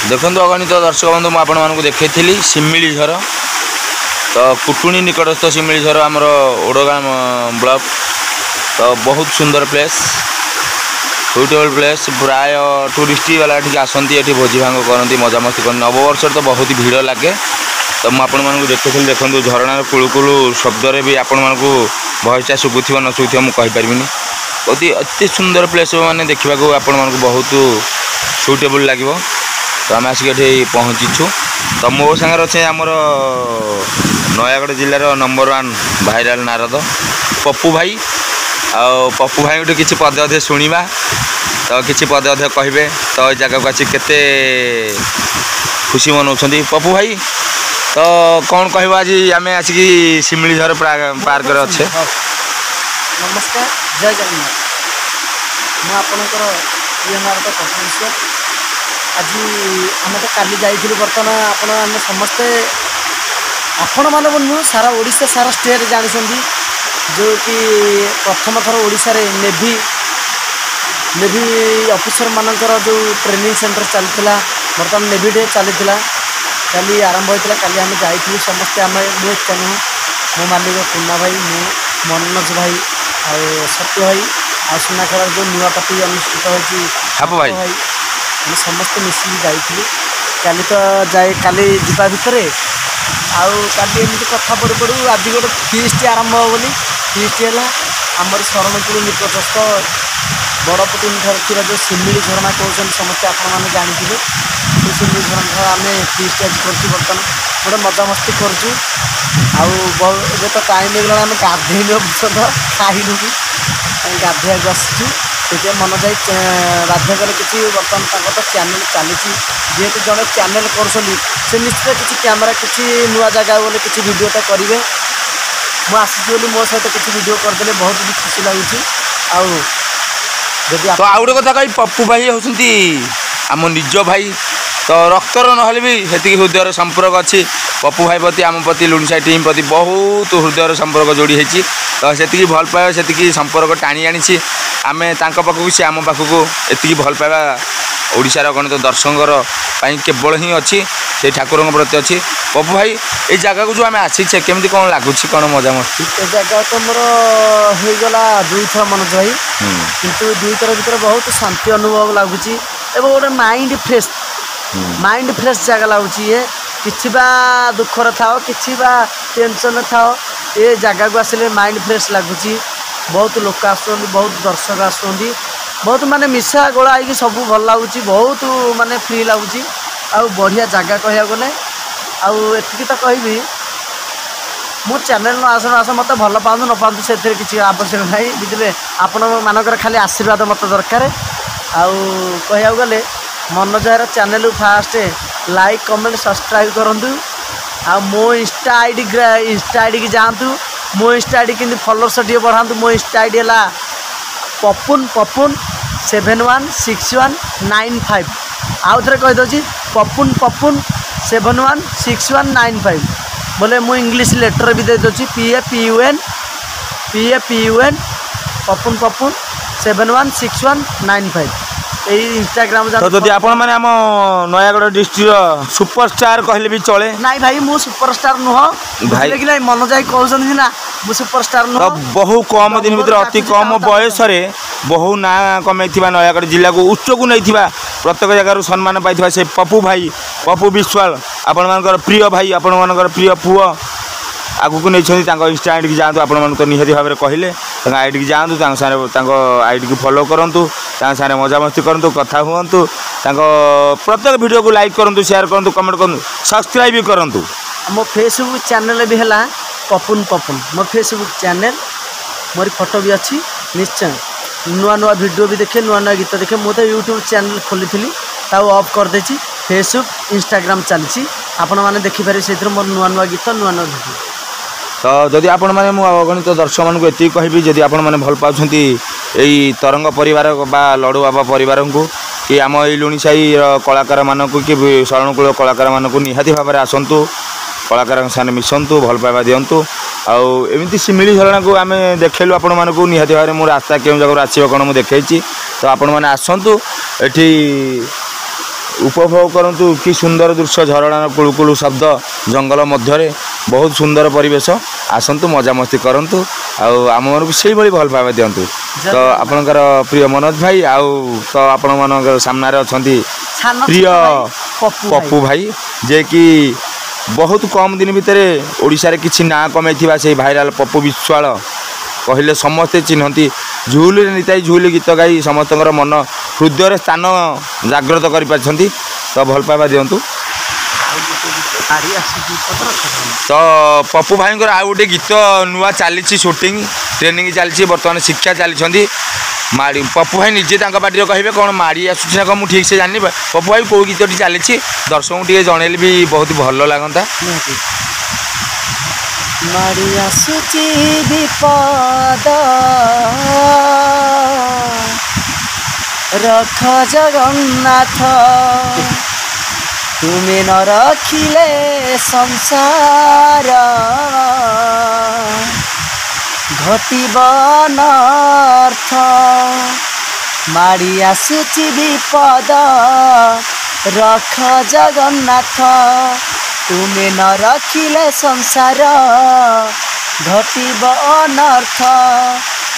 देखो अगणित दर्शक बंधु मुझे देखी शिमिली झर तो कुटुणी निकटस्थ शिमिली झर आमर ओडगाम ब्लॉक तो बहुत सुंदर प्लेस सुटेबल प्लेस प्राय टूरिस्ट वाला आसती ये भोजी भांग करती मजामस्ती कर नववर्ष तो बहुत भीड़ लगे तो मुझे देखी देखो झरणार कुलुकुलु शब्द भी आपण मानक भयसा शुभुथ न शुभुथ मुझे कहीपरि अति अति सुंदर प्लेस मैंने देखा आपण मानक बहुत सुटेबल लगे तो आम आसिक पहुँचीछु तो मो सागर अच्छे आमर नयागढ़ जिलार नंबर 1 भाइराल नारद पप्पू भाई पप्पू भाई गोटे किसी पदे अधे शुणा तो किसी पदे अधे कहे तो जगह को आसी केते खुशी मनाऊँ पप्पू भाई तो कौन कह आज आम आसिक शिमिली झर पार्क अच्छे नमस्कार जय जगन्नाथ मुझे प्रिय नारद परमेश्वर आज आम तो काली जाइलु बर्तमान आपण समस्ते आपण मान नुह सारा ओडिशा सारा स्टेट जानते जो कि प्रथम थर ओडिशा रे नेवी ऑफिसर मानकर जो ट्रेनिंग सेंटर चलता बर्तमान नेवी डे चलता काली आरंभ होता काली आम जाइलु समस्ते आम मुझे एक मो मालिक कुन्ना भाई मु मनोज भाई आ सत्य भाई आ सुनाखेला जो नुआ पार्टी अनुष्ठित हो भाई हम समस्ते मिसिक जाइलु काली तो जाए काली जीवा भितर आउ काली एमती कथा पड़ू पड़ू आज गोटे फीस्ट आरंभ हो बोली फीस्ट है आमर शरणकूल निकटस्थ बड़पटी ठार जो शिमिली झरना कहते समस्ते आपण जानी से शिमिली झरना आम फीस्ट आज कर बर्तमान गोटे मजामस्ती करूँ आउ तो टाइम होगा आम गाधेनु खाइलु भी गाधे आसचु से मन जाए बाध्य कले कि बर्तमान तो चैनल चली जेहेतु जड़े चैनल कर निश्चित किसी कैमेरा किसी नुआ जगह बोले किसी वीडियोटा करेंगे मुझे बोली मो सहित किसी वीडियो करदे बहुत भी खुशी लगुच तो आउ गोटे कथा कही पप्पू भाई होती आम निज भाई तो रक्तर ना भी से हृदय संपर्क अच्छी पप्पू भाई प्रति आम प्रति लुणसाई टीम प्रति बहुत हृदय संपर्क जोड़ी होती तो से भल पाइबा से संपर्क टाणी आनी आम पाखक सी आम पाखक एति भल पाइबा ओडिशार गणित दर्शकर केवल ही अच्छी से ठाकुर प्रति अच्छी पप्पू भाई ये जगह को जो आम आसीचे केमती कौन लगुच कौन मजा मस्ती जगह तो मोर होगला 2 थर मनोज भाई किंतु 2 थर भर बहुत शांति अनुभव लगुच गोटे माइंड फ्रेश जगह लगुच ये किसी दुखर था कि टेंशन था ये जगह को आसिले माइंड फ्रेश लगुच बहुत लोक आसुँच बहुत दर्शक आसुँच बहुत माने मिशा गोला हो सब भल लगुच बहुत माने फ्री लगुच आ बढ़िया जगह कह गले आती तो कहि मो चैनल न आस आस मत भल पाँच न पाँच से किसी आवश्यक ना बुझे आपण मानकर खाली आशीर्वाद मत दरकार आया गले मनोज भाईर channel fast like comment subscribe करूँ आ मो इंस्टा आईडी की जातु मो इंस्टा आईडी कि फॉलोअर्स टे बढ़ा मो इंस्टा आईडी है पपुन 716195 आउ थे कहीदे पपुन 716195 बोले मु इंग्लिश लेटर भी दे दूँ PAPUN पपुन 716195 इंस्टाग्राम तो जब आपण मैंने आम नयागढ़ डिस्ट्रिक्ट सुपरस्टार कहले भी चले नाई भाई मु सुपरस्टार नुह भाई कि मनोज भाई कहते ना मु सुपरस्टार नुह तो बहु कम दिन भर अति कम बयस बहु ना कमे नयागढ़ जिला को उच्च को नहीं प्रत्येक जगार सम्मान पाई से पप्पू भाई पप्पू विश्वाल आपण मान प्रिय भाई आपण मान प्रिय पुओ आगु को नहीं इंस्टा आईडी की जातु आपण तो निहती भाव में कहले आईडी की जातु आईडी की फॉलो करूँ सारे मजामस्ती करूँ कथा हूँ प्रत्येक वीडियो को लाइक करूँ शेयर करूँ कमेंट करूँ सब्सक्राइब भी करूँ मो फेसबुक चैनल भी है पपुन मो फेसबुक चैनल मोर फोटो भी अच्छी निश्चय नुआ नुआ वीडियो भी देखे नुआ नुआ गीत देखे मुझे यूट्यूब चैनल खोली ऑफ कर देछि फेसबुक इंस्टाग्राम चलती आपण मैंने देखिपारे से मोर नुआ नुआ गीत नुआ नुआ वीडियो तो जदि आपण मैंने अगणित दर्शक मानक एति कहबी जदि आपण मैंने भल पाउछंती एई तरंग परिवार बा लडू बाबा परिवार को कि आम ए लुणीसाई कलाकार मानक कि शरणकूल कलाकार मानक निहाती भाव में आसतु कलाकार सामने मिसतु भल पाइबा दिंतु आमती शिमिली झरणा को आम देखलु आपण मानक निहाती भाव में मो रास्ता केउं जगह आसो कौन मुझे देखी तो आपण मैंने आसतु एठी उपभोग करंतु कि सुंदर दृश्य झरणार कुळुकुळु शब्द जंगल मध्य बहुत सुंदर परिवेश आसतु मजामस्ती करंतु आम मन से भल पाइबा दिंतु तो आपणकर प्रिय मनोज भाई तो आपण मान सामने अच्छा प्रिय पप्पू भाई जे कि बहुत कम दिन भितर ओडिशा रे किछि ना कमेथिबा से भाइराल पप्पू विश्वाल कहले समस्ते चिन्हती झुल निताई झुल गीत गाई समस्त मन हृदय स्थान जागृत कर तो भल पाइबा दिंतु तो पप्पू भाई आ गोटे गीत नुआ चली शूटिंग ट्रेनिंग चली बर्तमान शिक्षा चली माड़ी पप्पू भाई निजे पार्टी कहे कौन माड़ी आसूँ कौन मुझे ठीक से जानी पप्पू भाई कौ गीत चली दर्शक टे जनइले भी बहुत भल लगता माड़ी आसूची विपद रख जगन्नाथ तुम्हें न रखिले संसार घटिब अनर्थ माड़ी आसूची विपद रख जगन्नाथ तुम्हें न रखिले संसार घटिब अनर्थ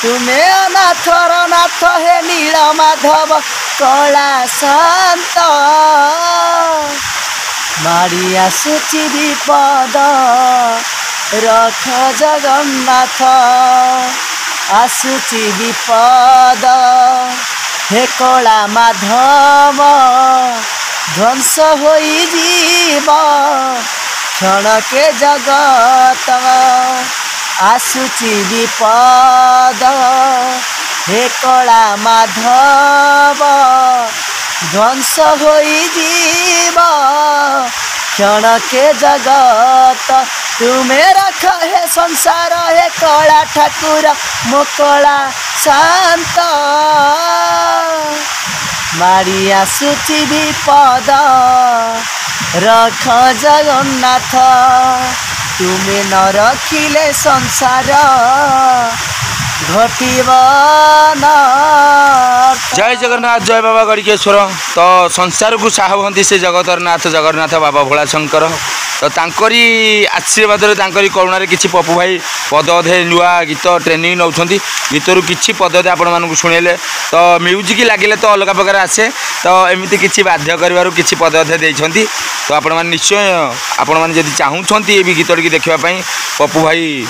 तुम्हें अनाथर नाथ हे नील माधव कला शांत माड़ी आसूची विपद रख जगन्नाथ आसूची विपद हे कला माधव ध्वंस होई जीव क्षण के जगत आसूची विपद हे कला माधव ध्वंस होई जीव क्षण के जगत तुम्हें रख है संसार हे कला ठाकुर मोकला शांत माड़ी आसूची विपद रख जगन्नाथ तुम्हें न रखिले संसार घटिब जय जगन्नाथ जय बाबा गणिकेश्वर तो संसार को साह हंती से जगतरनाथ जगन्नाथ बाबा भोला शंकर तो तांकरी आशीर्वाद तांकरी करुणार किसी पप्पू भाई पद अधे नुआ गीत ट्रेनिंग नौ गीतर किसी पद अधे आपण मानक शुणेले तो म्यूजिक लगिले तो अलग प्रकार आसे तो एमती किसी बाध्य कर किसी पद अधे देइछंती तो आपण मान निश्चय आपण मान जदि चाहूछंती ए भी गीत टी देखिबा पई पप्पू भाई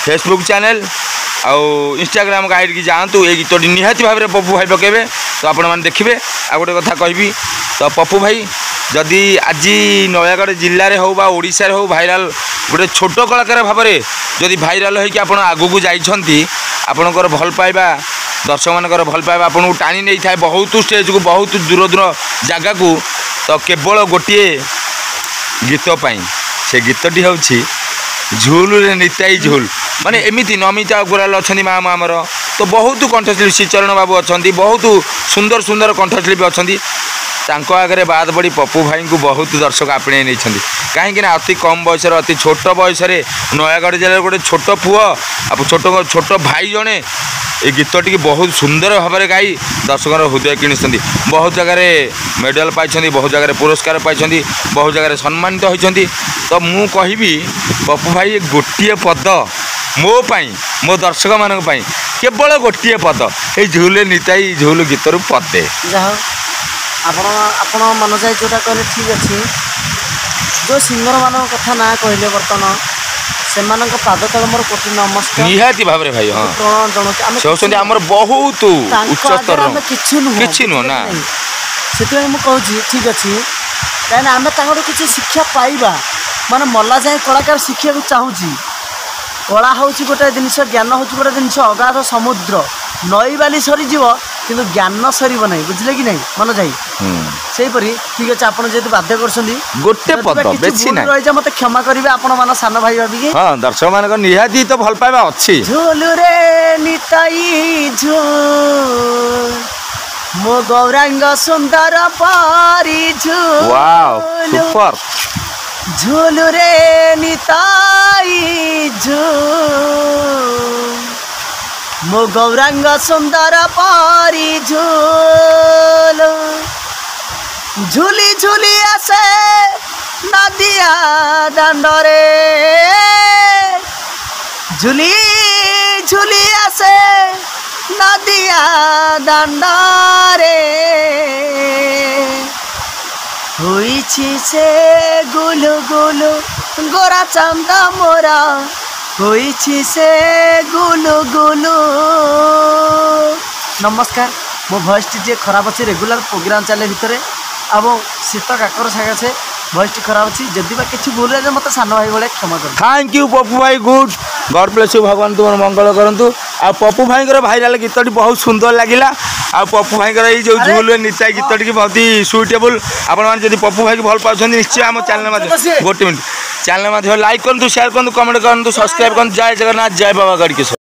फेसबुक चैनल आउ इंस्टाग्राम का आईडी की जातु ये गीत निहाती भाव में पप्पू भाई पकेबे तो आपण मैंने देखिए आ गोटे कथा कहबी तो पप्पू भाई जदि आज नयागढ़ जिले में हो ओडिशा हो भाइराल गोटे छोट कलाकार भाव में जदि भाइराल होगी आप आगू जाइछंती आपणकर भल पाइबा दर्शक मानकर भल पाइबा आपको टाणी नहीं था बहुत स्टेज को बहुत दूर दूर जगह को तो केवल गोटे गीत पाई से गीतटी हूँ झुल रे निताई झुल माने एमिति नमिता गुराल अच्छा माँ आमर तो बहुत कंठशिल्पी श्रीचरण बाबू अच्छा बहुत सुंदर सुंदर कंठशिल्पी अच्छा आगे बाद बड़ी पप्पू भाई को बहुत दर्शक आपणे नहीं कहीं अति कम बयस अति छोट बयस नयागढ़ जिले गोटे छोट पुओ छोट छोट भाई जड़े ये गीत टी बहुत सुंदर भाव में गाई दर्शक हृदय किणी बहुत जगह मेडल पाई बहुत जगह पुरस्कार पाई बहुत जगह सम्मानित होती तो मु कहबी पप्पू भाई गोटे पद मो पाई मो दर्शक मान केवल गोटे पद ये झुले निताई झुल गीतर पदे आपण मन जाए जोटा कहले ठीक अच्छे जो सिंगर मान कथा ना कहले बर्तमान से पाद तल मोर कोटि नमस्कार निहाती भाव में भाई हाँ से आमर बहुत उच्च स्तर किछि नुह ना से मुझे ठीक अच्छे कहीं आम किसी शिक्षा पाइबा माने मल्ला जाए कलाकार शिक्षा चाहूँ कला हूँ गोटे जिनस ज्ञान हूँ गोटे जिनस अगाध समुद्र नई बाली सरीज कि ज्ञान सरब ना बुझे कि नहीं मन जाई सेहीपरी ठीक अच्छे आप जेहतु बाध्य कर गोटे पद बेसी ना रही मत क्षमा करेंगे आपण मान सान भाई भाविकी हाँ दर्शक मान निहाती तो भल पाइबा अच्छी झुल रे निताई झुल मो गौरांग सुंदर पारी झुल वाव सुपर झुल रे निताई झुल मो गौरांग सुंदर पारी झुल ঝুলি ঝুলি আসে নদিয়া দাণ্ডরে ঝুলি ঝুলি আসে নদিয়া দাণ্ডরে হইছি সে গুলু গুলু গোরা চান্দা মোরা হইছি সে গুলু গুলু। নমস্কার, মো ভয়েসটি যে খারাপ আছে রেগুলার प्रोग्राम चले भितर अब शीत काकर सकाशे भएसटी खराब अच्छी जदि किसी भूल है मत सान भाई भाई क्षमा कर। थैंक यू पप्पू भाई गुड गॉड ब्लेस यू भगवान तुम मंगल करूँ। आ पप्पू भाई भाइराल गीतटी बहुत सुंदर लगिला। आ पप्पू भाई ये जो झूल निचा गीतटी बहुत ही सुइटेबल आपण मैंने पप्पू भाई भल पाँच निश्चय आम चैनल गोटे मिनट चैनल लाइक करूँ शेयर करूँ कमेंट करूँ सब्सक्राइब करूँ। जय जगन्नाथ जय बाबा गढ़ किशोर।